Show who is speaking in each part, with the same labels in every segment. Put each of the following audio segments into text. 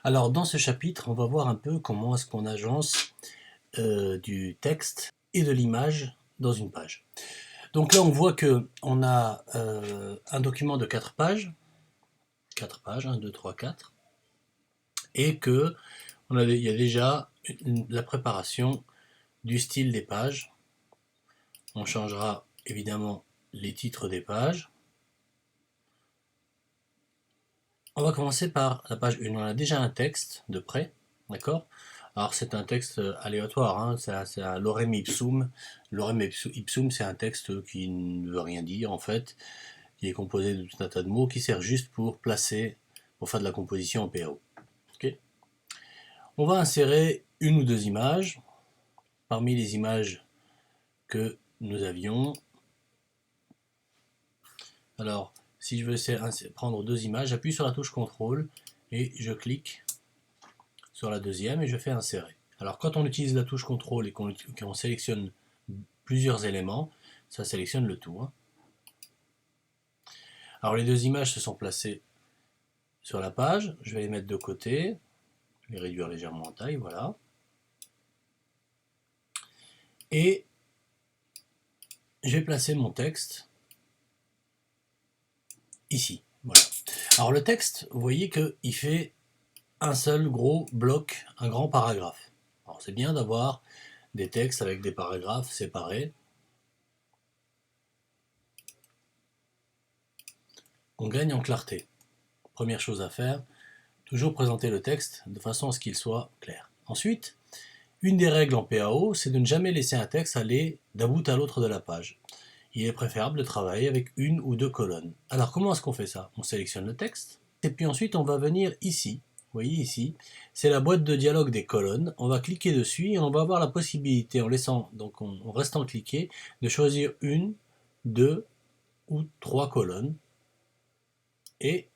Speaker 1: Alors dans ce chapitre, on va voir un peu comment est-ce qu'on agence du texte et de l'image dans une page. Donc là on voit que on a un document de 4 pages, 1, 2, 3, 4, et que il y a déjà la préparation du style des pages. On changera évidemment les titres des pages. On va commencer par la page 1. On a déjà un texte de près, d'accord? Alors c'est un texte aléatoire, hein, c'est un lorem ipsum. Lorem ipsum, c'est un texte qui ne veut rien dire en fait, qui est composé de tout un tas de mots, qui sert juste pour placer, pour faire de la composition en PAO. Okay. On va insérer une ou deux images. Parmi les images que nous avions, alors si je veux prendre deux images, j'appuie sur la touche CTRL et je clique sur la deuxième et je fais insérer. Alors quand on utilise la touche CTRL et qu'on sélectionne plusieurs éléments, ça sélectionne le tout. Hein. Alors les deux images se sont placées sur la page, je vais les mettre de côté, je vais les réduire légèrement en taille, voilà. Et je vais placer mon texte ici. Voilà. Alors le texte, vous voyez qu'il fait un seul gros bloc, un grand paragraphe. Alors c'est bien d'avoir des textes avec des paragraphes séparés. On gagne en clarté. Première chose à faire, toujours présenter le texte de façon à ce qu'il soit clair. Ensuite, une des règles en PAO, c'est de ne jamais laisser un texte aller d'un bout à l'autre de la page. Il est préférable de travailler avec une ou deux colonnes. Alors comment est-ce qu'on fait ça? On sélectionne le texte, et puis ensuite on va venir ici. Vous voyez ici, c'est la boîte de dialogue des colonnes. On va cliquer dessus et on va avoir la possibilité, en restant cliqué, de choisir une, deux ou trois colonnes. Et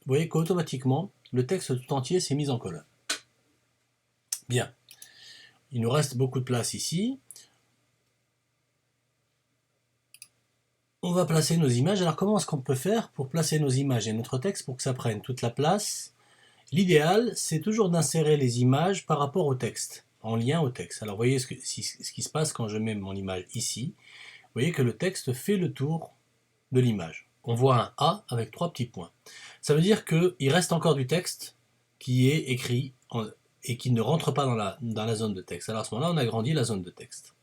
Speaker 1: vous voyez qu'automatiquement, le texte tout entier s'est mis en colonne. Bien. Il nous reste beaucoup de place ici. On va placer nos images. Alors comment est-ce qu'on peut faire pour placer nos images et notre texte pour que ça prenne toute la place? L'idéal, c'est toujours d'insérer les images par rapport au texte, en lien au texte. Alors vous voyez ce qui se passe quand je mets mon image ici. Vous voyez que le texte fait le tour de l'image. On voit un A avec trois petits points. Ça veut dire qu'il reste encore du texte qui est écrit et qui ne rentre pas dans la zone de texte. Alors à ce moment-là, on agrandit la zone de texte.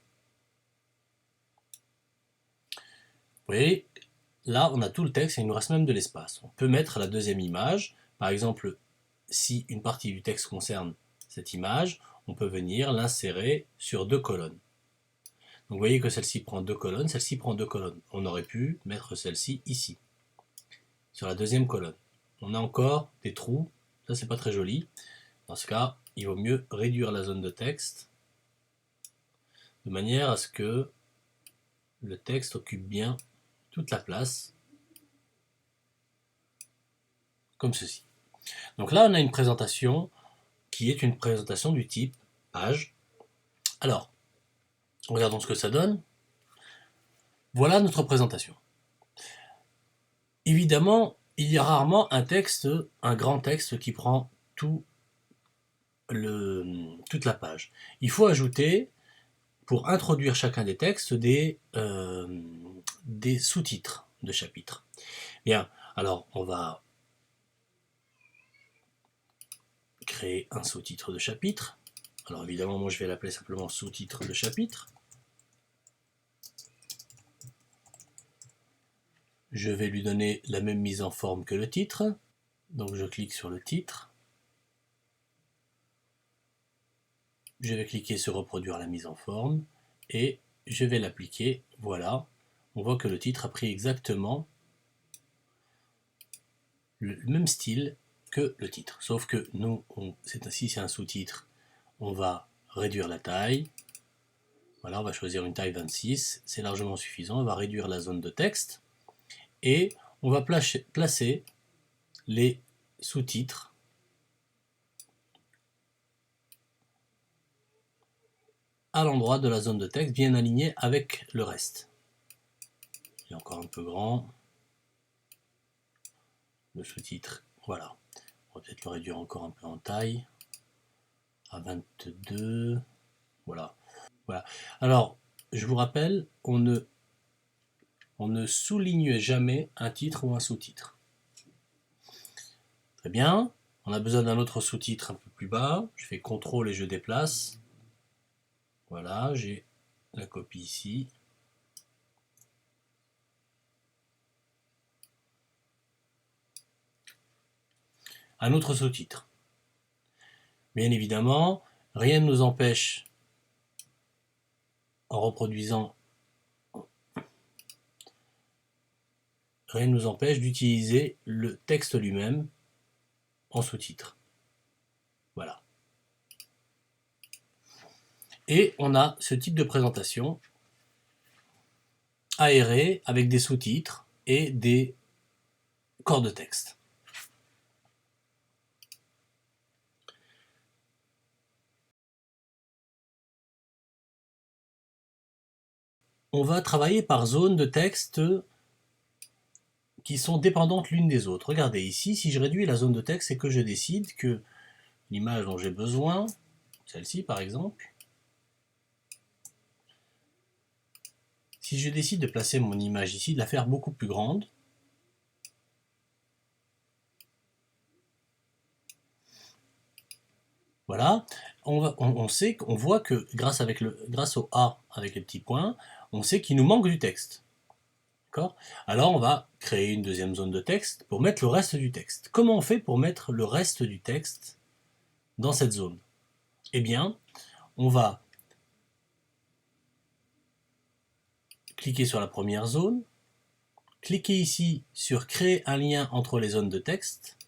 Speaker 1: Vous voyez, là, on a tout le texte et il nous reste même de l'espace. On peut mettre la deuxième image. Par exemple, si une partie du texte concerne cette image, on peut venir l'insérer sur deux colonnes. Donc vous voyez que celle-ci prend deux colonnes, celle-ci prend deux colonnes. On aurait pu mettre celle-ci ici, sur la deuxième colonne. On a encore des trous, ça c'est pas très joli. Dans ce cas, il vaut mieux réduire la zone de texte de manière à ce que le texte occupe bien toute la place, comme ceci. Donc là, on a une présentation qui est une présentation du type page. Alors, regardons ce que ça donne. Voilà notre présentation. Évidemment, il y a rarement un grand texte qui prend toute la page. Il faut ajouter, pour introduire chacun des textes, des sous-titres de chapitres. Bien, alors on va créer un sous-titre de chapitre. Alors évidemment, moi je vais l'appeler simplement sous-titre de chapitre. Je vais lui donner la même mise en forme que le titre. Donc je clique sur le titre. Je vais cliquer sur reproduire la mise en forme et je vais l'appliquer. Voilà. On voit que le titre a pris exactement le même style que le titre. Sauf que nous, si c'est un sous-titre, on va réduire la taille. Voilà, on va choisir une taille 26. C'est largement suffisant. On va réduire la zone de texte. Et on va placer les sous-titres à l'endroit de la zone de texte, bien aligné avec le reste. Il est encore un peu grand. Le sous-titre, voilà. On va peut-être le réduire encore un peu en taille, à 22, voilà. Voilà. Alors, je vous rappelle, on ne souligne jamais un titre ou un sous-titre. Très bien, on a besoin d'un autre sous-titre un peu plus bas, je fais CTRL et je déplace. Voilà, j'ai la copie ici. Un autre sous-titre. Bien évidemment, rien ne nous empêche, en reproduisant, rien ne nous empêche d'utiliser le texte lui-même en sous-titre. Voilà. Et on a ce type de présentation aérée avec des sous-titres et des corps de texte. On va travailler par zones de texte qui sont dépendantes l'une des autres. Regardez ici, si je réduis la zone de texte et que je décide que l'image dont j'ai besoin, celle-ci par exemple, si je décide de placer mon image ici, de la faire beaucoup plus grande, voilà, on sait qu'on voit que grâce au A avec les petits points, on sait qu'il nous manque du texte. Alors on va créer une deuxième zone de texte pour mettre le reste du texte. Comment on fait pour mettre le reste du texte dans cette zone? Eh bien, on va cliquer sur la première zone, cliquez ici sur créer un lien entre les zones de texte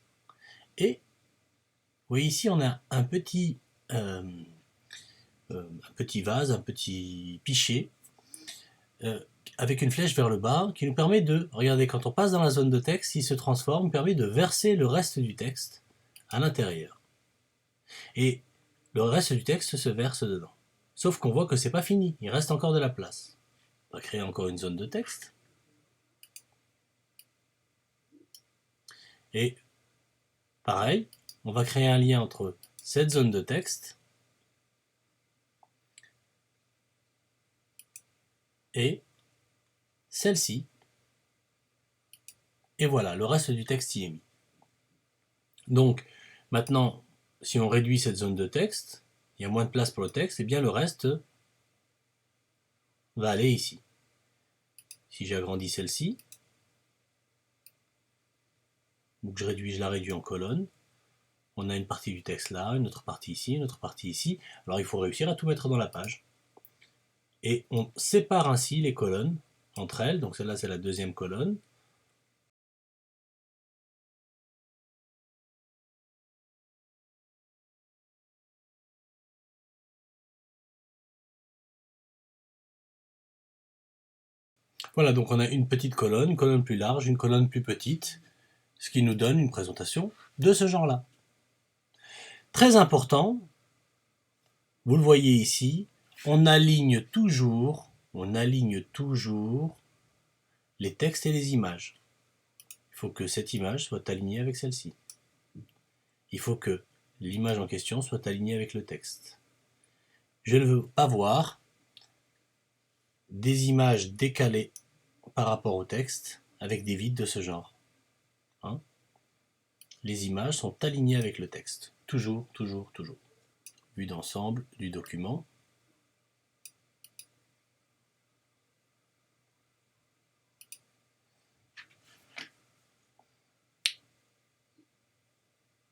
Speaker 1: et vous voyez ici on a un petit vase, un petit pichet avec une flèche vers le bas qui nous permet de, regardez, quand on passe dans la zone de texte, il se transforme, permet de verser le reste du texte à l'intérieur. Et le reste du texte se verse dedans. Sauf qu'on voit que c'est pas fini, il reste encore de la place. On va créer encore une zone de texte. Et pareil, on va créer un lien entre cette zone de texte et celle-ci. Et voilà, le reste du texte y est mis. Donc, maintenant, si on réduit cette zone de texte, il y a moins de place pour le texte, et bien le reste va aller ici. Si j'agrandis celle-ci, donc je la réduis en colonne, on a une partie du texte là, une autre partie ici, une autre partie ici. Alors il faut réussir à tout mettre dans la page. Et on sépare ainsi les colonnes entre elles, donc celle-là c'est la deuxième colonne. Voilà, donc on a une petite colonne, une colonne plus large, une colonne plus petite, ce qui nous donne une présentation de ce genre-là. Très important, vous le voyez ici, on aligne toujours les textes et les images. Il faut que cette image soit alignée avec celle-ci. Il faut que l'image en question soit alignée avec le texte. Je ne veux pas voir des images décalées par rapport au texte avec des vides de ce genre. Hein? Les images sont alignées avec le texte. Toujours, toujours, toujours. Vue d'ensemble du document.